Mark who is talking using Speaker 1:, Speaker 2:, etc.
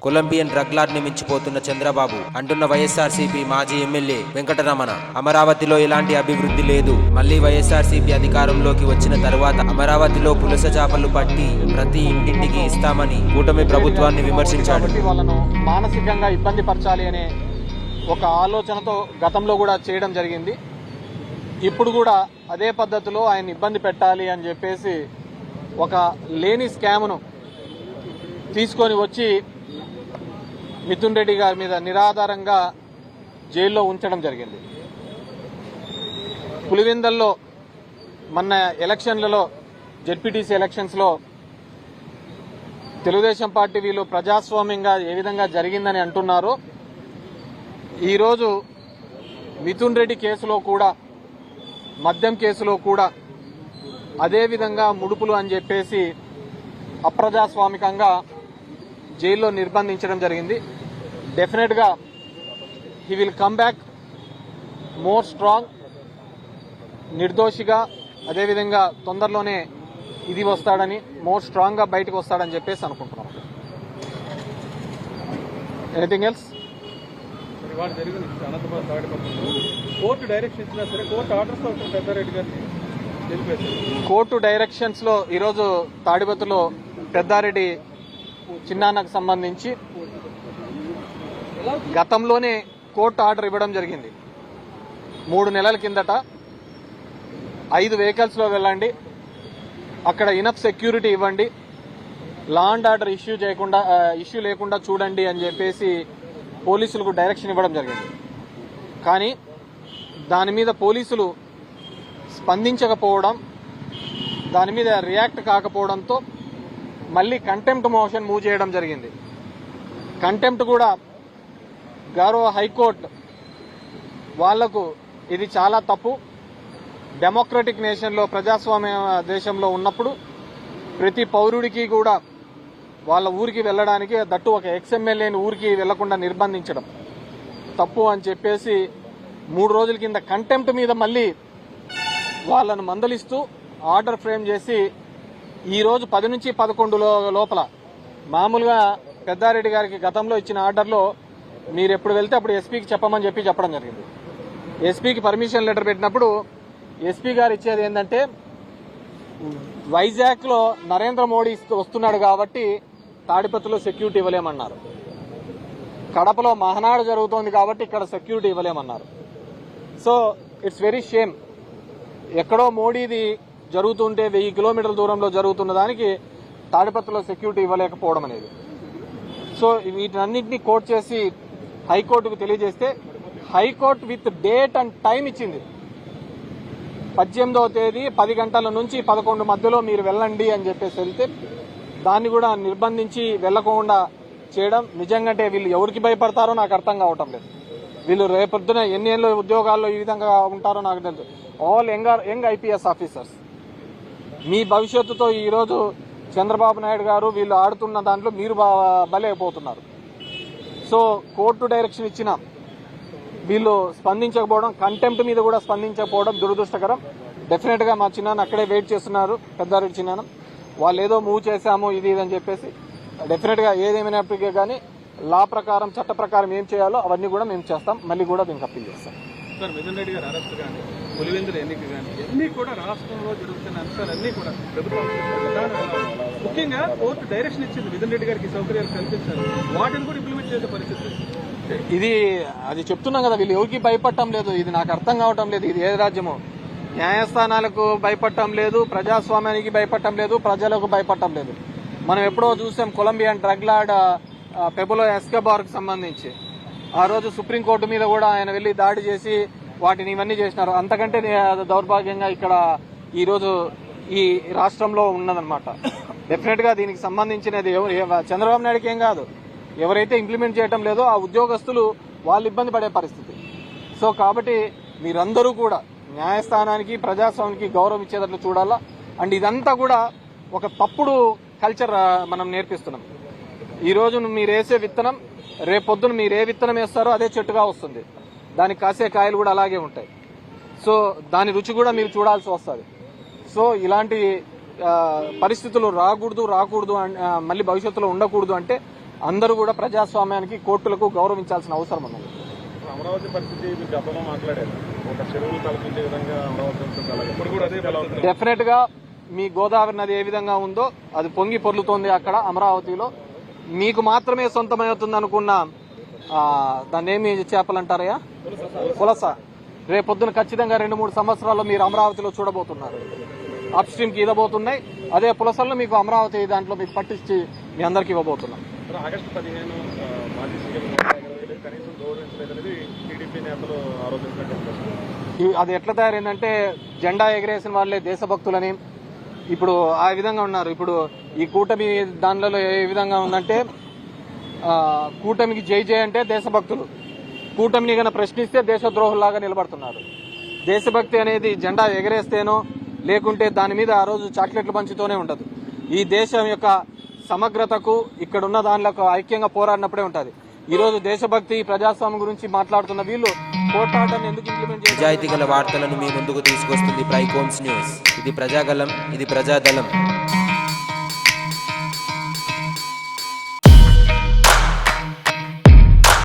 Speaker 1: Colombian drug lord ని మించిపోతున్న చంద్రబాబు అంటున్న వైఎస్ఆర్సీపీ మాజీ ఎమ్మెల్యే వెంకటరమణ. అమరావతిలో ఎలాంటి అభివృద్ధి లేదు. మళ్లీ వైఎస్ఆర్సీపీ అధికారంలోకి వచ్చిన తరువాత అమరావతిలో పులస చేపలు పట్టి ప్రతి ఇంటింటికి ఇస్తామని కూటమి ప్రభుత్వాన్ని విమర్శించాడు.
Speaker 2: వాళ్ళను మానసికంగా ఇబ్బంది పరచాలి అనే ఒక ఆలోచనతో గతంలో కూడా చేయడం జరిగింది. ఇప్పుడు కూడా అదే పద్ధతిలో ఆయన ఇబ్బంది పెట్టాలి అని చెప్పేసి ఒక లేని స్కామ్ను తీసుకొని వచ్చి మిథున్ రెడ్డి గారి మీద నిరాధారంగా జైల్లో ఉంచడం జరిగింది. పులివెందల్లో మొన్న ఎలక్షన్లలో జెడ్పీటీసీ ఎలక్షన్స్లో తెలుగుదేశం పార్టీ వీళ్ళు ప్రజాస్వామ్యంగా ఏ విధంగా జరిగిందని అంటున్నారో ఈరోజు మిథున్ రెడ్డి కేసులో కూడా మద్యం కేసులో కూడా అదేవిధంగా ముడుపులు అని చెప్పేసి అప్రజాస్వామికంగా జైల్లో నిర్బంధించడం జరిగింది. డెఫినెట్గా he will come back more strong, నిర్దోషిగా, అదేవిధంగా తొందరలోనే ఇది వస్తాడని, మోర్ స్ట్రాంగ్గా బయటకు వస్తాడని చెప్పేసి అనుకుంటున్నాం. Anything else?
Speaker 3: ఇవాళ జరిగింది అనంతపురం తాడిపత్రిలో కోర్టు డైరెక్షన్ ఇచ్చినా సరే కోర్టు ఆర్డర్స్ అవుతుంది పెద్దారెడ్డి గారిని తెలిపేది.
Speaker 2: కోర్టు డైరెక్షన్స్ లో ఈరోజు తాడిపత్రిలో పెద్దారెడ్డి చిన్నాన్నకు సంబంధించి గతంలోనే కోర్టు ఆర్డర్ ఇవ్వడం జరిగింది. 3 నెలల కిందట 5 వెహికల్స్ లో వెళ్ళండి, అక్కడ ఇనఫ్ సెక్యూరిటీ ఇవ్వండి, లా అండ్ ఆర్డర్ ఇష్యూ లేకుండా చూడండి అని చెప్పేసి పోలీసులకు డైరెక్షన్ ఇవ్వడం జరిగింది. కానీ దాని మీద పోలీసులు స్పందించకపోవడం, దాని మీద రియాక్ట్ కాకపోవడంతో మళ్ళీ కంటెంప్ట్ మోషన్ మూవ్ చేయడం జరిగింది. కంటెంప్ట్ కూడా గౌరవ హైకోర్టు వాళ్లకు ఇది చాలా తప్పు, డెమోక్రటిక్ నేషన్లో, ప్రజాస్వామ్య దేశంలో ఉన్నప్పుడు ప్రతి పౌరుడికి కూడా వాళ్ళ ఊరికి వెళ్ళడానికి, దట్టు ఒక ఎక్స్ఎమ్మెల్యేని ఊరికి వెళ్లకుండా నిర్బంధించడం తప్పు అని చెప్పేసి 3 రోజుల కింద కంటెంప్ట్ మీద మళ్ళీ వాళ్ళను మందలిస్తూ ఆర్డర్ ఫ్రేమ్ చేసి ఈరోజు 10 నుంచి 11 లోపల మామూలుగా పెద్దారెడ్డి గారికి గతంలో ఇచ్చిన ఆర్డర్లో మీరు ఎప్పుడు వెళ్తే అప్పుడు ఎస్పీకి చెప్పమని చెప్పడం జరిగింది. ఎస్పీకి పర్మిషన్ లెటర్ పెట్టినప్పుడు ఎస్పీ గారు ఇచ్చేది ఏంటంటే, వైజాగ్లో నరేంద్ర మోడీ వస్తున్నాడు కాబట్టి తాడిపత్రిలో సెక్యూరిటీ ఇవ్వలేమన్నారు, కడపలో మహనాడు జరుగుతోంది కాబట్టి ఇక్కడ సెక్యూరిటీ ఇవ్వలేమన్నారు. So it's very shame. ఎక్కడో మోడీది జరుగుతుంటే 1000 కిలోమీటర్ల దూరంలో జరుగుతున్న దానికి తాడిపత్రిలో సెక్యూరిటీ ఇవ్వలేకపోవడం అనేది. సో వీటన్నింటినీ కోర్టు చేసి హైకోర్టుకు తెలియజేస్తే high court with date and time ఇచ్చింది. 18వ తేదీ 10 గంటల నుంచి 11 మధ్యలో మీరు వెళ్ళండి అని చెప్పేసి వెళ్తే దాన్ని కూడా నిర్బంధించి వెళ్లకుండా చేయడం నిజంగా వీళ్ళు ఎవరికి భయపడతారో నాకు అర్థం కావటం లేదు. వీళ్ళు రేపొద్దున ఎన్ని ఏళ్ళ ఉద్యోగాల్లో ఈ విధంగా ఉంటారో నాకు తెలుసు. All young IPS officers. మీ భవిష్యత్తుతో ఈరోజు చంద్రబాబు నాయుడు గారు వీళ్ళు ఆడుతున్న దాంట్లో మీరు బలైపోతున్నారు. సో కోర్టు డైరెక్షన్ ఇచ్చిన వీళ్ళు స్పందించకపోవడం, కంటెంప్ట్ మీద కూడా స్పందించకపోవడం దురదృష్టకరం. డెఫినెట్ గా మా చిన్నాన్న అక్కడే వెయిట్ చేస్తున్నారు, పెద్దారెడ్డి చిన్నాన్న. వాళ్ళు ఏదో మూవ్ చేశాము ఇది అని చెప్పేసి డెఫినెట్ గా ఏదేమైనప్పటికీ కానీ లా ప్రకారం, చట్ట ప్రకారం ఏం చేయాలో అవన్నీ కూడా మేము చేస్తాం. మళ్ళీ కూడా దీనికి అప్పీల్ చేస్తాం.
Speaker 3: సార్, మిథున్ రెడ్డి గారు అరెస్ట్ కానీ, పులివెందుల ఎన్నిక కానీ అన్ని కూడా రాష్ట్రంలో జరుగుతున్న అంశాలన్నీ కూడా ప్రభుత్వం ముఖ్యంగా కోర్టు డైరెక్షన్ ఇచ్చింది మిథున్ రెడ్డి గారికి సౌకర్యాలు కల్పించారు, వాటిని కూడా ఇంప్లిమెంట్ చేసే పరిస్థితి.
Speaker 2: ఇది అది చెప్తున్నాం కదా, వీళ్ళు ఎవరికి భయపడటం లేదు. ఇది నాకు అర్థం కావటం లేదు. ఇది ఏ రాజ్యమో? న్యాయస్థానాలకు భయపడటం లేదు, ప్రజాస్వామ్యానికి భయపడటం లేదు, ప్రజలకు భయపడటం లేదు. మనం ఎప్పుడో చూసాం కొలంబియన్ డ్రగ్ లార్డ్ పెబులో ఎస్కోబార్కు సంబంధించి. ఆ రోజు సుప్రీంకోర్టు మీద కూడా ఆయన వెళ్లి దాడి చేసి వాటిని ఇవన్నీ చేసినారు. అంతకంటే దౌర్భాగ్యంగా ఇక్కడ ఈరోజు ఈ రాష్ట్రంలో ఉన్నదన్నమాట. డెఫినెట్ గా దీనికి సంబంధించినది చంద్రబాబు నాయుడుకి ఏం కాదు, ఎవరైతే ఇంప్లిమెంట్ చేయడం లేదో ఆ ఉద్యోగస్తులు వాళ్ళు ఇబ్బంది పడే పరిస్థితి. సో కాబట్టి మీరందరూ కూడా న్యాయస్థానానికి, ప్రజాస్వామ్యానికి గౌరవం ఇచ్చేటట్లు చూడాలా. అండ్ ఇదంతా కూడా ఒక తప్పుడు కల్చర్ మనం నేర్పిస్తున్నాం. ఈ రోజు మీరు వేసే విత్తనం రేపొద్దున మీరు ఏ విత్తనం వేస్తారో అదే చెట్టుగా వస్తుంది, దానికి కాసే కాయలు కూడా అలాగే ఉంటాయి. సో దాని రుచి కూడా మీరు చూడాల్సి వస్తుంది. సో ఇలాంటి పరిస్థితులు రాకూడదు మళ్ళీ భవిష్యత్తులో ఉండకూడదు అంటే అందరూ కూడా ప్రజాస్వామ్యానికి కోర్టులకు గౌరవించాల్సిన అవసరం ఉన్నది.
Speaker 4: అమరావతి పరిస్థితి మీరు గతంలో మాట్లాడారు, ఒక చెరువులు కల్పించే విధంగా అమరావతి ఉంటుంది. ఇప్పుడు కూడా అదే
Speaker 2: డెఫినెట్ గా మీ గోదావరి నది ఏ విధంగా ఉందో అది పొంగి పొర్లుతోంది అక్కడ అమరావతిలో. మీకు మాత్రమే సొంతమవుతుంది అనుకున్న దాన్ని ఏమి చేపలు అంటారయ్యా, పులస, రేపొద్దున ఖచ్చితంగా 2-3 సంవత్సరాల్లో మీరు అమరావతిలో చూడబోతున్నారు. అప్ స్ట్రీమ్ కి ఇవ్వబోతున్నాయి, అదే పులసలను మీకు అమరావతి దాంట్లో మీకు పట్టించి మీ అందరికి ఇవ్వబోతున్నాం.
Speaker 4: ఆగస్టు 15 మాజీ సీఎం కనీసం గౌరవించలేదనేది టీడీపీ నేతలు ఆరోపిస్తున్నారు.
Speaker 2: అది ఎట్లా తయారైందంటే జెండా ఎగరేసిన వాళ్ళే దేశభక్తులని ఇప్పుడు ఆ విధంగా ఉన్నారు. ఇప్పుడు ఈ కూటమి దానిలో ఏ విధంగా ఉందంటే కూటమికి జై జై అంటే దేశభక్తులు, కూటమిని కన్నా ప్రశ్నిస్తే దేశద్రోహుల్లాగా నిలబడుతున్నారు. దేశభక్తి అనేది జెండా ఎగరేస్తేనో లేకుంటే దాని మీద ఆ రోజు చాక్లెట్లు పంచుతూనే ఉండదు. ఈ దేశం యొక్క సమగ్రతకు ఇక్కడున్న దానిలో ఐక్యంగా పోరాడినప్పుడే ఉంటుంది. ఈ రోజు దేశభక్తి ప్రజాస్వామ్యం గురించి మాట్లాడుతున్న వీళ్ళు పోరాటాన్ని ఎందుకు ఇంప్లిమెంట్ చేయాలి?
Speaker 1: నిజాయితీ గల వార్తలను మీ ముందుకు తీసుకొస్తుంది ప్రైకోమ్స్ న్యూస్. ఇది ప్రజాగలం, ఇది ప్రజాదళం.